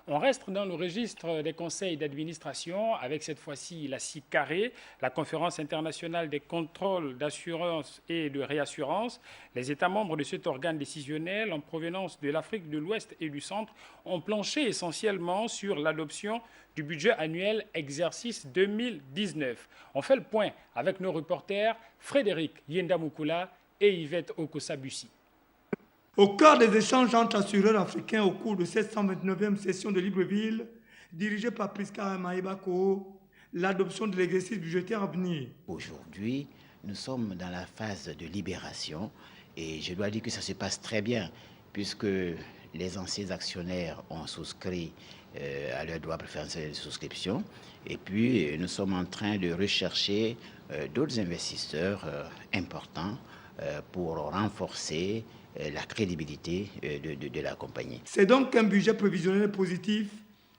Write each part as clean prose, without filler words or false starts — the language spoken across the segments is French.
On reste dans le registre des conseils d'administration avec cette fois-ci la CICARE, la Conférence internationale des contrôles d'assurance et de réassurance. Les États membres de cet organe décisionnel en provenance de l'Afrique de l'Ouest et du Centre ont planché essentiellement sur l'adoption du budget annuel exercice 2019. On fait le point avec nos reporters Frédéric Yendamukula et Yvette Okosa-Bussi. Au cœur des échanges entre assureurs africains au cours de cette 129e session de Libreville, dirigée par Priska Maïbako, l'adoption de l'exercice budgétaire à venir. Aujourd'hui, nous sommes dans la phase de libération et je dois dire que ça se passe très bien puisque les anciens actionnaires ont souscrit à leur droit préférentiel de souscription et puis nous sommes en train de rechercher d'autres investisseurs importants pour renforcer la crédibilité de la compagnie. C'est donc un budget prévisionnel positif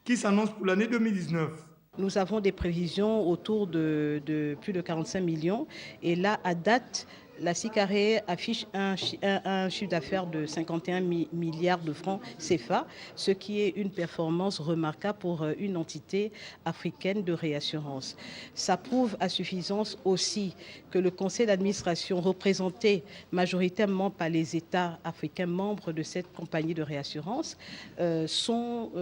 qui s'annonce pour l'année 2019. Nous avons des prévisions autour de plus de 45 millions et là, à date, la CICARE affiche un chiffre d'affaires de 51 milliards de francs CFA, ce qui est une performance remarquable pour une entité africaine de réassurance. Ça prouve à suffisance aussi que le conseil d'administration, représenté majoritairement par les États africains membres de cette compagnie de réassurance, sont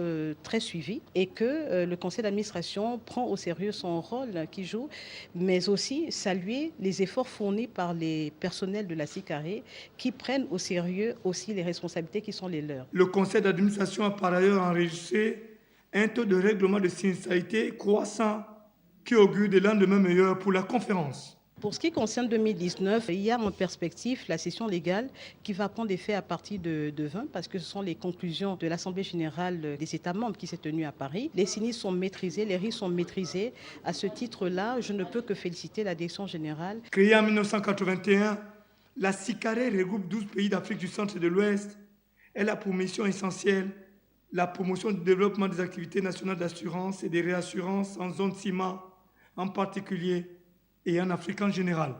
très suivis et que le conseil d'administration prend au sérieux son rôle qu'il joue, mais aussi saluer les efforts fournis par les personnels de la CICARE qui prennent au sérieux aussi les responsabilités qui sont les leurs. Le conseil d'administration a par ailleurs enregistré un taux de règlement de sinistralité croissant qui augure des lendemains meilleurs pour la conférence. Pour ce qui concerne 2019, il y a en perspective la session légale qui va prendre effet à partir de 20 parce que ce sont les conclusions de l'Assemblée générale des États membres qui s'est tenue à Paris. Les sinistres sont maîtrisés, les risques sont maîtrisés. À ce titre-là, je ne peux que féliciter la direction générale. Créée en 1981, la CICARE regroupe 12 pays d'Afrique du Centre et de l'Ouest. Elle a pour mission essentielle la promotion du développement des activités nationales d'assurance et des réassurances en zone CIMA en particulier et en Afrique en général.